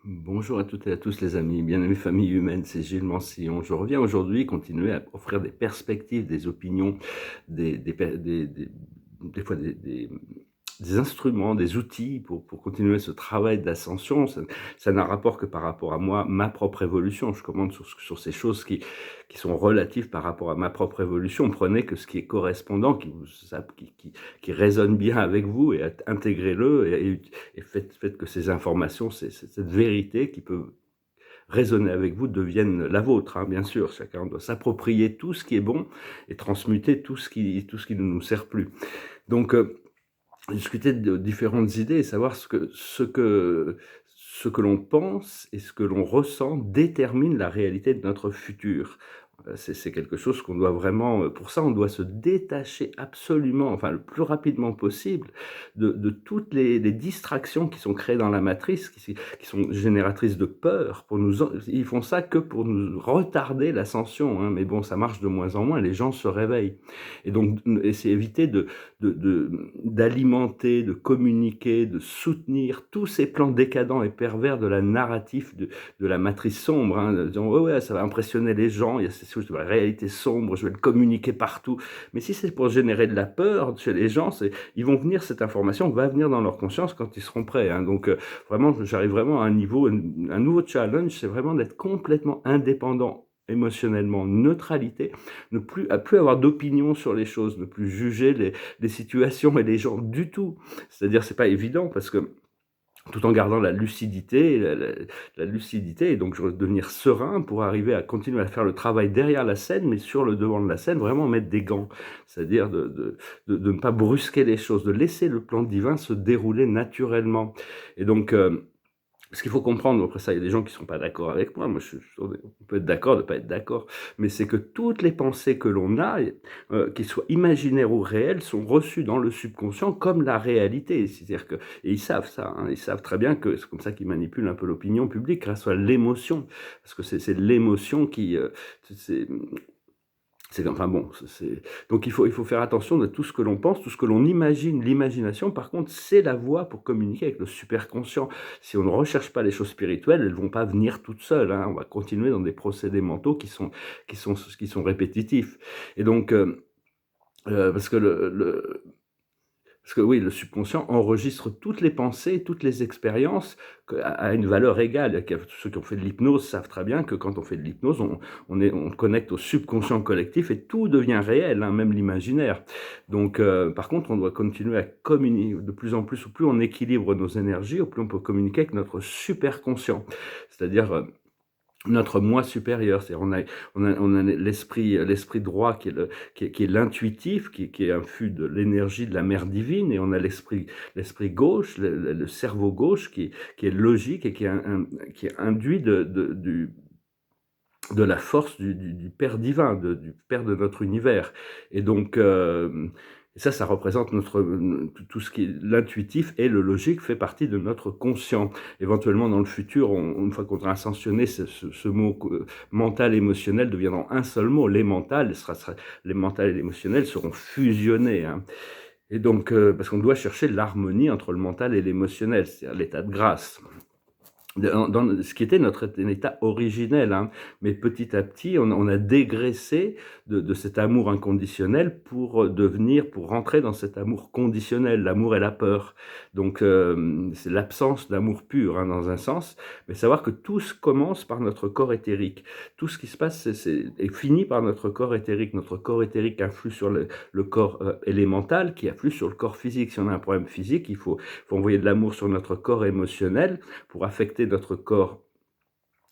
Bonjour à toutes et à tous les amis, bien-aimés famille humaine, c'est Gilles Mansillon. Je reviens aujourd'hui continuer à offrir des perspectives, des opinions, des fois des instruments, des outils pour continuer ce travail d'ascension. Ça n'a rapport que par rapport à moi, ma propre évolution. Je commande sur ces choses qui sont relatives par rapport à ma propre évolution. Prenez que ce qui est correspondant, qui résonne bien avec vous et intégrez-le et faites que ces informations, cette vérité qui peut résonner avec vous devienne la vôtre, hein, bien sûr. Chacun doit s'approprier tout ce qui est bon et transmuter tout ce qui ne nous sert plus. Donc, discuter de différentes idées et savoir ce que l'on pense et ce que l'on ressent détermine la réalité de notre futur. C'est quelque chose qu'on doit vraiment, pour ça, on doit se détacher absolument, enfin le plus rapidement possible, de toutes les distractions qui sont créées dans la matrice, qui sont génératrices de peur. Ils font ça que pour nous retarder l'ascension, hein, mais bon, ça marche de moins en moins, les gens se réveillent. Et donc, c'est éviter d'alimenter, de communiquer, de soutenir tous ces plans décadents et pervers de la narrative de la matrice sombre, hein, en disant ouais, ça va impressionner les gens, il y a cette chose de la réalité sombre, je vais le communiquer partout. Mais si c'est pour générer de la peur chez les gens, ils vont venir, cette information va venir dans leur conscience quand ils seront prêts, hein. Donc vraiment, j'arrive vraiment à un nouveau challenge, c'est vraiment d'être complètement indépendant émotionnellement, neutralité, à plus avoir d'opinion sur les choses, ne plus juger les situations et les gens du tout. C'est-à-dire, c'est pas évident parce que tout en gardant la lucidité, la lucidité, et donc devenir serein pour arriver à continuer à faire le travail derrière la scène, mais sur le devant de la scène, vraiment mettre des gants. C'est-à-dire de ne pas brusquer les choses, de laisser le plan divin se dérouler naturellement. Et donc, ce qu'il faut comprendre, après ça, il y a des gens qui ne sont pas d'accord avec moi, on peut être d'accord, ne pas être d'accord, mais c'est que toutes les pensées que l'on a, qu'ils soient imaginaires ou réelles, sont reçues dans le subconscient comme la réalité. C'est-à-dire que, et ils savent ça, hein, ils savent très bien que c'est comme ça qu'ils manipulent un peu l'opinion publique grâce à l'émotion, parce que c'est l'émotion qui, c'est, enfin bon, donc il faut faire attention de tout ce que l'on pense, tout ce que l'on imagine. L'imagination, par contre, c'est la voie pour communiquer avec le superconscient. Si on ne recherche pas les choses spirituelles, elles vont pas venir toutes seules, hein. On va continuer dans des procédés mentaux qui sont répétitifs. Et donc, parce que parce que oui, le subconscient enregistre toutes les pensées, toutes les expériences à une valeur égale. Ceux qui ont fait de l'hypnose savent très bien que quand on fait de l'hypnose, on connecte au subconscient collectif et tout devient réel, hein, même l'imaginaire. Donc, par contre, on doit continuer à communiquer de plus en plus. Au plus on équilibre nos énergies, au plus on peut communiquer avec notre superconscient. C'est-à-dire, notre moi supérieur, c'est-à-dire on a l'esprit droit qui est l'intuitif, qui est infus de l'énergie de la mère divine, et on a l'esprit gauche, le cerveau gauche qui est logique et qui est induit de la force du Père divin, du Père de notre univers. Et donc, ça représente tout ce qui est l'intuitif, et le logique fait partie de notre conscient. Éventuellement, dans le futur, une fois qu'on aura ascensionné, ce mot mental et émotionnel deviendront un seul mot. Les mentales, les mentales et l'émotionnel seront fusionnés, hein. Et donc, parce qu'on doit chercher l'harmonie entre le mental et l'émotionnel, c'est-à-dire l'état de grâce. Dans ce qui était notre état originel, hein. Mais petit à petit, on a dégraissé de cet amour inconditionnel pour rentrer dans cet amour conditionnel, l'amour et la peur. Donc, c'est l'absence d'amour pur, hein, dans un sens, mais savoir que tout commence par notre corps éthérique. Tout ce qui se passe est fini par notre corps éthérique. Notre corps éthérique influe sur le corps élémental, qui influe sur le corps physique. Si on a un problème physique, faut envoyer de l'amour sur notre corps émotionnel pour affecter notre corps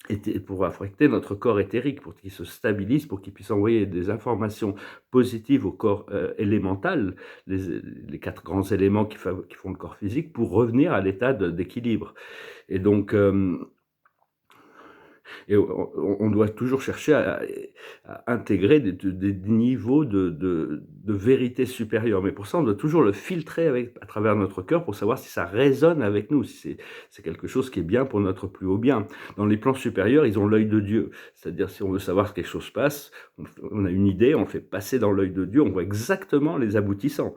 éthérique, pour qu'il se stabilise, pour qu'il puisse envoyer des informations positives au corps élémental, les 4 grands éléments qui font le corps physique, pour revenir à l'état d'équilibre. Et donc, et on doit toujours chercher à intégrer des niveaux de vérité supérieure. Mais pour ça, on doit toujours le filtrer à travers notre cœur pour savoir si ça résonne avec nous, si c'est quelque chose qui est bien pour notre plus haut bien. Dans les plans supérieurs, ils ont l'œil de Dieu. C'est-à-dire, si on veut savoir que quelque chose passe, on a une idée, on le fait passer dans l'œil de Dieu, on voit exactement les aboutissants.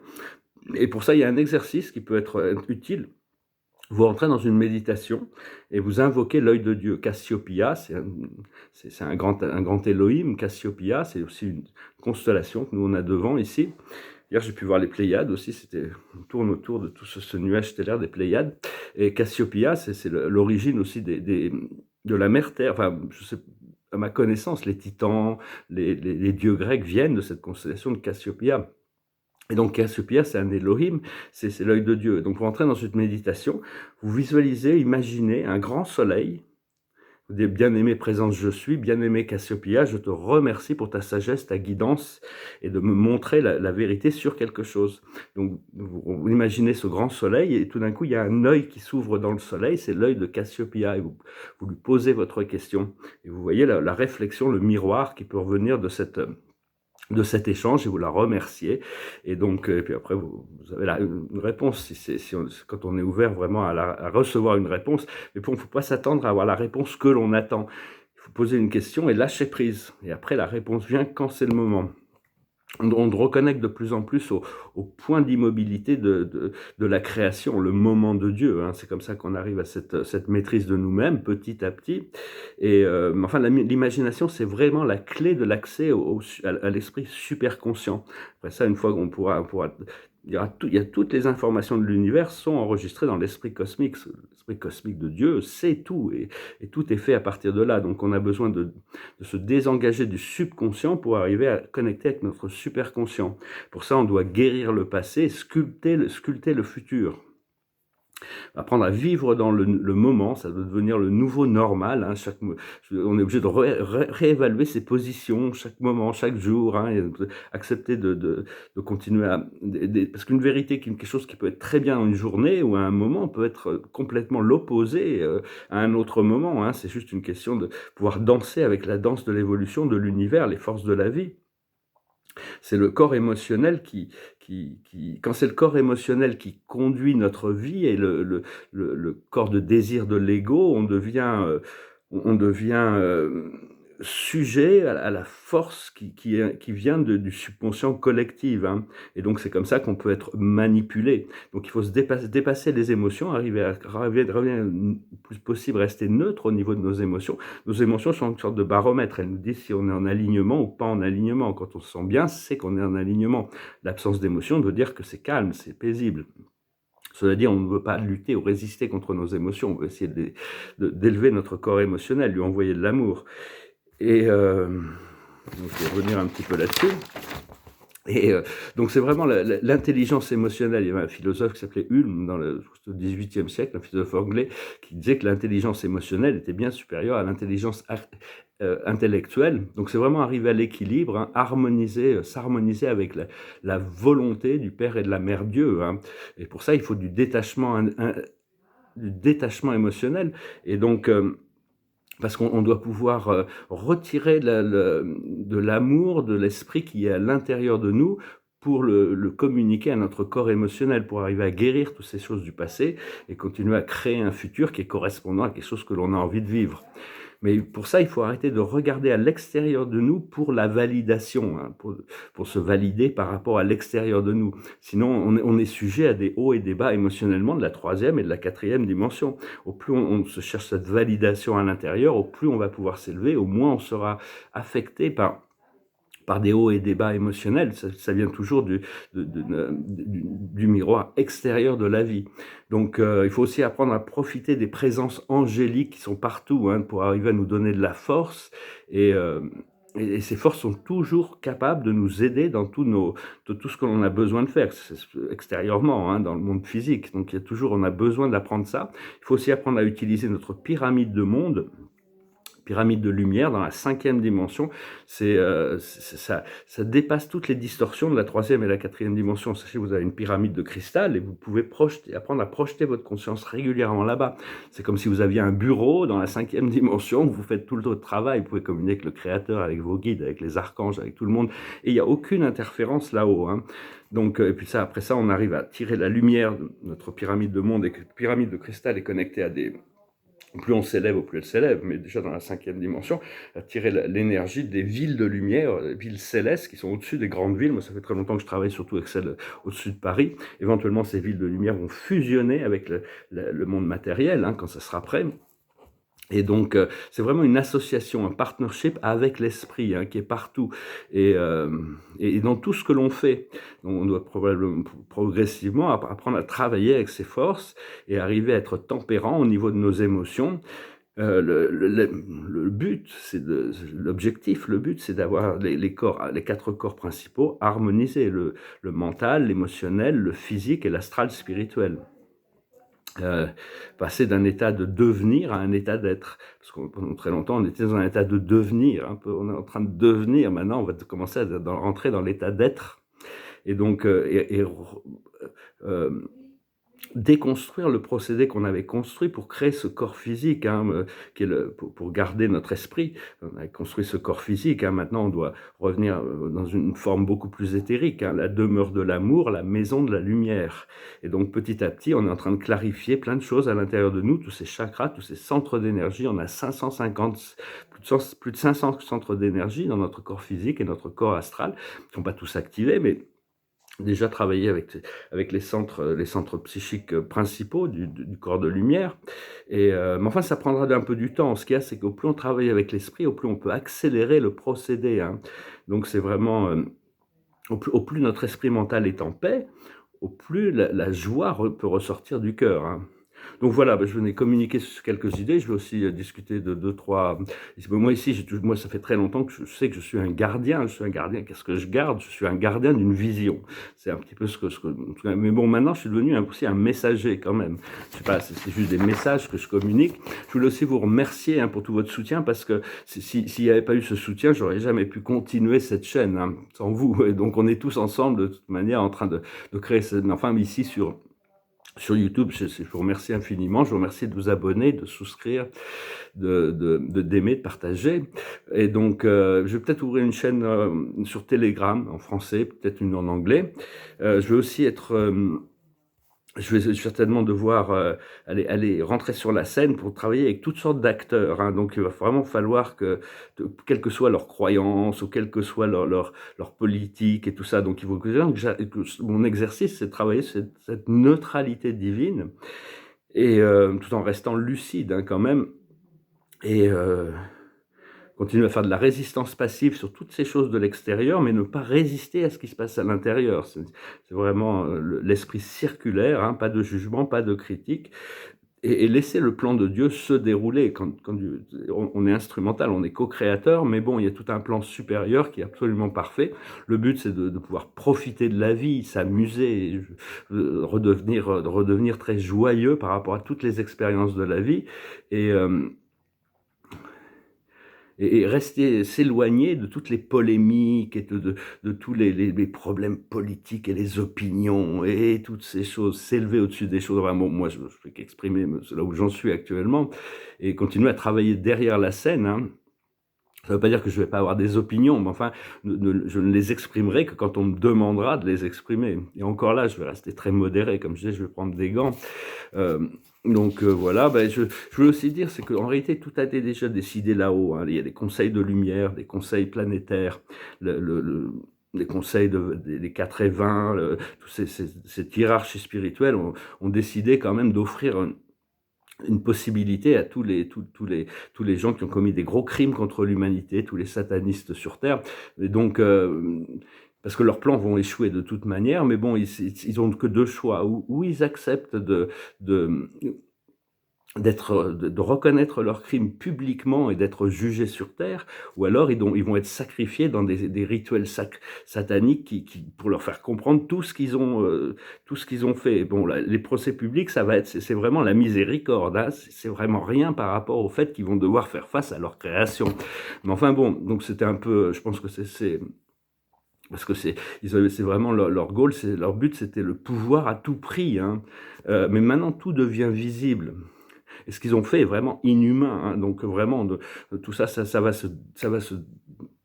Et pour ça, il y a un exercice qui peut être utile. Vous entrez dans une méditation et vous invoquez l'œil de Dieu. Cassiopeia, c'est un grand Elohim. Cassiopeia, c'est aussi une constellation que nous on a devant ici. Hier, j'ai pu voir les Pléiades aussi. On tourne autour de tout ce nuage stellaire des Pléiades. Et Cassiopeia, c'est l'origine aussi de la mère Terre. Enfin, je sais, à ma connaissance, les Titans, les dieux grecs viennent de cette constellation de Cassiopeia. Et donc Cassiopeia, c'est un Elohim, c'est l'œil de Dieu. Donc pour entrer dans cette méditation, vous visualisez, imaginez un grand soleil. Vous dites, bien-aimé présence je suis, bien-aimé Cassiopeia, je te remercie pour ta sagesse, ta guidance et de me montrer la vérité sur quelque chose. Donc vous imaginez ce grand soleil et tout d'un coup il y a un œil qui s'ouvre dans le soleil, c'est l'œil de Cassiopeia et vous lui posez votre question. Et vous voyez la réflexion, le miroir qui peut revenir de cet échange et vous la remerciez. Et donc, et puis après, vous avez une réponse, quand on est ouvert vraiment à recevoir une réponse. Mais bon, il ne faut pas s'attendre à avoir la réponse que l'on attend. Il faut poser une question et lâcher prise. Et après, la réponse vient quand c'est le moment. On reconnecte de plus en plus au point d'immobilité de la création, le moment de Dieu. Hein. C'est comme ça qu'on arrive à cette maîtrise de nous-mêmes, petit à petit. Et enfin, l'imagination, c'est vraiment la clé de l'accès à l'esprit super conscient. Après ça, une fois qu'on pourra il y a toutes les informations de l'univers sont enregistrées dans l'esprit cosmique. L'esprit cosmique de Dieu sait tout et tout est fait à partir de là. Donc on a besoin de se désengager du subconscient pour arriver à connecter avec notre superconscient. Pour ça, on doit guérir le passé, sculpter le futur. Apprendre à vivre dans le moment, ça doit devenir le nouveau normal. Hein, on est obligé de réévaluer ses positions chaque moment, chaque jour, hein, et accepter de continuer parce qu'une vérité, quelque chose qui peut être très bien une journée ou à un moment, peut être complètement l'opposé à un autre moment. Hein, c'est juste une question de pouvoir danser avec la danse de l'évolution de l'univers, les forces de la vie. C'est le corps émotionnel quand c'est le corps émotionnel qui conduit notre vie et le corps de désir de l'ego, on devient sujet à la force qui vient du subconscient collectif. Hein. Et donc c'est comme ça qu'on peut être manipulé. Donc il faut se dépasser les émotions, arriver à revenir le plus possible, rester neutre au niveau de nos émotions. Nos émotions sont une sorte de baromètre. Elles nous disent si on est en alignement ou pas en alignement. Quand on se sent bien, c'est qu'on est en alignement. L'absence d'émotion veut dire que c'est calme, c'est paisible. Cela dit, on ne veut pas lutter ou résister contre nos émotions. On veut essayer d'élever notre corps émotionnel, lui envoyer de l'amour. Et donc je vais revenir un petit peu là-dessus. Et donc c'est vraiment l'intelligence émotionnelle. Il y avait un philosophe qui s'appelait Hulme dans le XVIIIe siècle, un philosophe anglais, qui disait que l'intelligence émotionnelle était bien supérieure à l'intelligence intellectuelle. Donc c'est vraiment arriver à l'équilibre, hein, s'harmoniser avec la volonté du Père et de la Mère Dieu. Hein. Et pour ça, il faut du détachement émotionnel. Et donc parce qu'on doit pouvoir retirer de l'amour, de l'esprit qui est à l'intérieur de nous pour le communiquer à notre corps émotionnel, pour arriver à guérir toutes ces choses du passé et continuer à créer un futur qui est correspondant à quelque chose que l'on a envie de vivre. Mais pour ça, il faut arrêter de regarder à l'extérieur de nous pour la validation, hein, pour se valider par rapport à l'extérieur de nous. Sinon, on est sujet à des hauts et des bas émotionnellement de la 3e et de la 4e dimension. Au plus on se cherche cette validation à l'intérieur, au plus on va pouvoir s'élever, au moins on sera affecté par des hauts et des bas émotionnels. Ça vient toujours du miroir extérieur de la vie. Donc il faut aussi apprendre à profiter des présences angéliques qui sont partout, hein, pour arriver à nous donner de la force. Et ces forces sont toujours capables de nous aider dans tout ce que l'on a besoin de faire, extérieurement, hein, dans le monde physique. Donc on a besoin d'apprendre ça. Il faut aussi apprendre à utiliser notre pyramide de monde, pyramide de lumière dans la 5e dimension. Ça dépasse toutes les distorsions de la 3e et la 4e dimension. Sachez que vous avez une pyramide de cristal et vous pouvez apprendre à projeter votre conscience régulièrement là-bas. C'est comme si vous aviez un bureau dans la 5e dimension où vous faites tout le travail. Vous pouvez communiquer avec le Créateur, avec vos guides, avec les archanges, avec tout le monde. Et il n'y a aucune interférence là-haut. Hein. Donc, et puis après ça, on arrive à tirer la lumière de notre pyramide de monde, et que la pyramide de cristal est connectée à des plus on s'élève, au plus elle s'élève, mais déjà dans la 5e dimension, attirer l'énergie des villes de lumière, villes célestes qui sont au-dessus des grandes villes. Moi, ça fait très longtemps que je travaille surtout avec celles au-dessus de Paris. Éventuellement, ces villes de lumière vont fusionner avec le monde matériel, hein, quand ça sera prêt. Et donc, c'est vraiment une association, un partnership avec l'esprit, hein, qui est partout et dans tout ce que l'on fait. Donc, on doit probablement progressivement apprendre à travailler avec ses forces et arriver à être tempérant au niveau de nos émotions. Le but, l'objectif, le but, c'est d'avoir les 4 corps principaux harmonisés, le mental, l'émotionnel, le physique et l'astral spirituel. Passer d'un état de devenir à un état d'être. Parce que pendant très longtemps, on était dans un état de devenir. Un peu, on est en train de devenir. Maintenant, on va commencer à rentrer dans l'état d'être. Et donc, déconstruire le procédé qu'on avait construit pour créer ce corps physique, hein, qui est pour garder notre esprit. On a construit ce corps physique, hein, maintenant on doit revenir dans une forme beaucoup plus éthérique, hein, la demeure de l'amour, la maison de la lumière. Et donc petit à petit, on est en train de clarifier plein de choses à l'intérieur de nous, tous ces chakras, tous ces centres d'énergie. On a 550, plus de 500 centres d'énergie dans notre corps physique et notre corps astral. Ils ne sont pas tous activés, mais déjà travailler avec les centres psychiques principaux du corps de lumière. Mais enfin, ça prendra un peu du temps. Ce qu'il y a, c'est qu'au plus on travaille avec l'esprit, au plus on peut accélérer le procédé, hein. Donc c'est vraiment, au plus notre esprit mental est en paix, au plus la joie peut ressortir du cœur, hein. Donc voilà, je venais communiquer sur quelques idées. Je vais aussi discuter de 2-3. Moi ici, moi ça fait très longtemps que je sais que je suis un gardien. Je suis un gardien. Qu'est-ce que je garde? Je suis un gardien d'une vision. C'est un petit peu ce que. Mais bon, maintenant je suis devenu aussi un messager quand même. Je sais pas, c'est juste des messages que je communique. Je voulais aussi vous remercier, hein, pour tout votre soutien, parce que s'il n'y avait pas eu ce soutien, j'aurais jamais pu continuer cette chaîne, hein, sans vous. Et donc on est tous ensemble de toute manière en train de créer. Enfin ici sur YouTube, je vous remercie infiniment. Je vous remercie de vous abonner, de souscrire, d'aimer, de partager. Et donc, je vais peut-être ouvrir une chaîne sur Telegram en français, peut-être une en anglais. Je vais aussi je vais certainement devoir aller rentrer sur la scène pour travailler avec toutes sortes d'acteurs, hein. Donc il va vraiment falloir quelle que soit leur croyance ou quelle que soit leur politique et tout ça, donc il faut que mon exercice, c'est de travailler cette neutralité divine et tout en restant lucide, hein, quand même. Et continuer à faire de la résistance passive sur toutes ces choses de l'extérieur, mais ne pas résister à ce qui se passe à l'intérieur. C'est vraiment l'esprit circulaire, hein, pas de jugement, pas de critique, et laisser le plan de Dieu se dérouler. Quand on est instrumental, on est co-créateur, mais bon, il y a tout un plan supérieur qui est absolument parfait. Le but, c'est de pouvoir profiter de la vie, s'amuser, redevenir très joyeux par rapport à toutes les expériences de la vie, et rester, s'éloigner de toutes les polémiques et de tous les problèmes politiques et les opinions et toutes ces choses, s'élever au-dessus des choses. Vraiment, moi, je fais qu'exprimer là où j'en suis actuellement et continuer à travailler derrière la scène, hein. Ça ne veut pas dire que je ne vais pas avoir des opinions, mais enfin, je ne les exprimerai que quand on me demandera de les exprimer. Et encore là, je vais rester très modéré. Comme je disais, je vais prendre des gants. Donc voilà, je veux aussi dire, c'est qu'en réalité, tout a été déjà décidé là-haut, hein. Il y a des conseils de lumière, des conseils planétaires, les conseils des 4 et 20, tous cette hiérarchie spirituelle ont décidé quand même d'offrir une possibilité à tous les gens qui ont commis des gros crimes contre l'humanité, tous les satanistes sur Terre. Et donc, parce que leurs plans vont échouer de toute manière, mais bon, ils ont que 2 choix. Ou ils acceptent de reconnaître leurs crimes publiquement et d'être jugés sur terre, ou alors ils vont être sacrifiés dans des rituels sataniques pour leur faire comprendre tout ce qu'ils ont fait. Bon, les procès publics, c'est vraiment la miséricorde, hein. C'est vraiment rien par rapport au fait qu'ils vont devoir faire face à leur création. Mais enfin bon, donc c'était un peu, je pense que c'est parce que c'est vraiment leur goal, leur but, c'était le pouvoir à tout prix, hein. Mais maintenant tout devient visible. Et ce qu'ils ont fait est vraiment inhumain, hein. Donc vraiment, tout ça, ça va se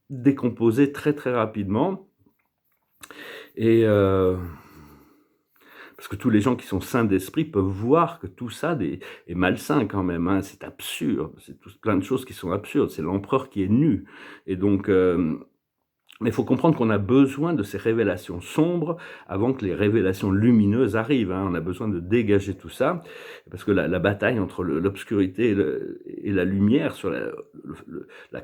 décomposer très très rapidement. Et parce que tous les gens qui sont sains d'esprit peuvent voir que tout ça est malsain quand même, hein, c'est absurde, c'est plein de choses qui sont absurdes, c'est l'empereur qui est nu. Et donc, mais il faut comprendre qu'on a besoin de ces révélations sombres avant que les révélations lumineuses arrivent, hein. On a besoin de dégager tout ça, parce que la bataille entre l'obscurité et la lumière sur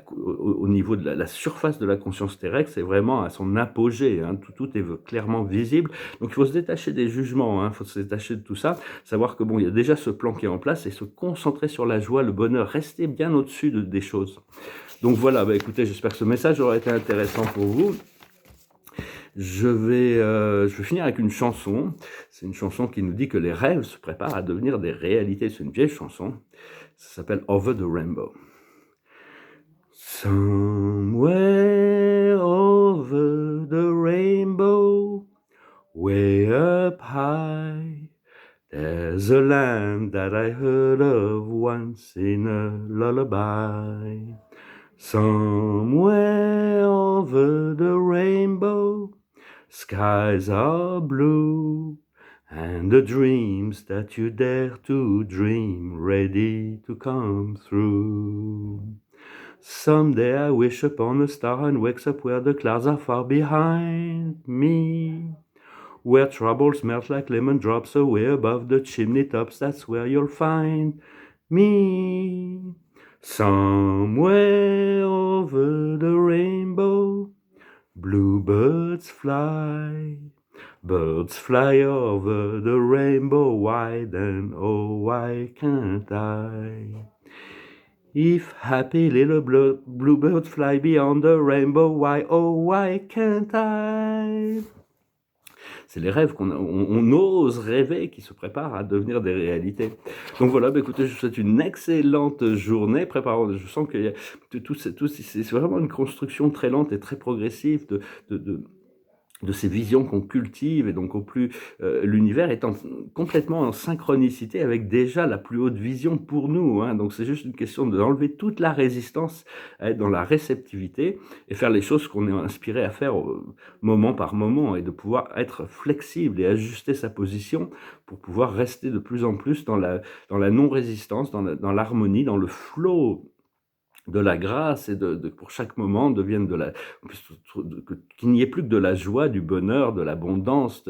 au niveau de la surface de la conscience terrestre, c'est vraiment à son apogée, hein. Tout est clairement visible. Donc il faut se détacher des jugements, hein. Il faut se détacher de tout ça, savoir que bon, il y a déjà ce plan qui est en place et se concentrer sur la joie, le bonheur, rester bien au-dessus des choses. Donc voilà, écoutez, j'espère que ce message aura été intéressant pour vous. Je vais finir avec une chanson. C'est une chanson qui nous dit que les rêves se préparent à devenir des réalités. C'est une vieille chanson. Ça s'appelle Over the Rainbow. Somewhere over the rainbow, way up high, there's a land that I heard of once in a lullaby. Somewhere over the rainbow, skies are blue, and the dreams that you dare to dream ready to come through. Someday I wish upon a star and wakes up where the clouds are far behind me, where troubles melt like lemon drops away above the chimney tops. That's where you'll find me. Somewhere over the rainbow, bluebirds fly. Birds fly over the rainbow wide, and oh, why can't I? If happy little bluebirds fly beyond the rainbow, why, oh, why can't I? C'est les rêves on ose rêver qui se préparent à devenir des réalités. Donc voilà, écoutez, je vous souhaite une excellente journée. Je sens que c'est vraiment une construction très lente et très progressive de ces visions qu'on cultive, et donc au plus l'univers est complètement en synchronicité avec déjà la plus haute vision pour nous, hein. Donc c'est juste une question d'enlever toute la résistance à être dans la réceptivité et faire les choses qu'on est inspiré à faire moment par moment, et de pouvoir être flexible et ajuster sa position pour pouvoir rester de plus en plus dans la non-résistance, dans l'harmonie, dans le flow de la grâce, et pour chaque moment devienne qu'il n'y ait plus que de la joie, du bonheur, de l'abondance,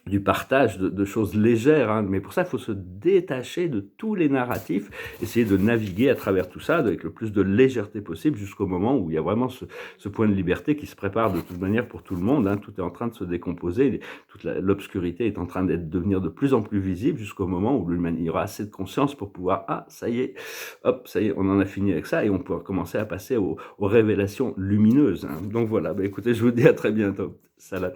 du partage, de choses légères, hein. Mais pour ça, il faut se détacher de tous les narratifs, essayer de naviguer à travers tout ça avec le plus de légèreté possible, jusqu'au moment où il y a vraiment ce point de liberté qui se prépare de toute manière pour tout le monde, hein. Tout est en train de se décomposer, toute l'obscurité est en train de devenir de plus en plus visible, jusqu'au moment où il y aura assez de conscience pour pouvoir, ça y est, hop, ça y est, on en a fini avec ça, et on pourra commencer à passer aux révélations lumineuses, hein. Donc voilà, écoutez, je vous dis à très bientôt. Salam.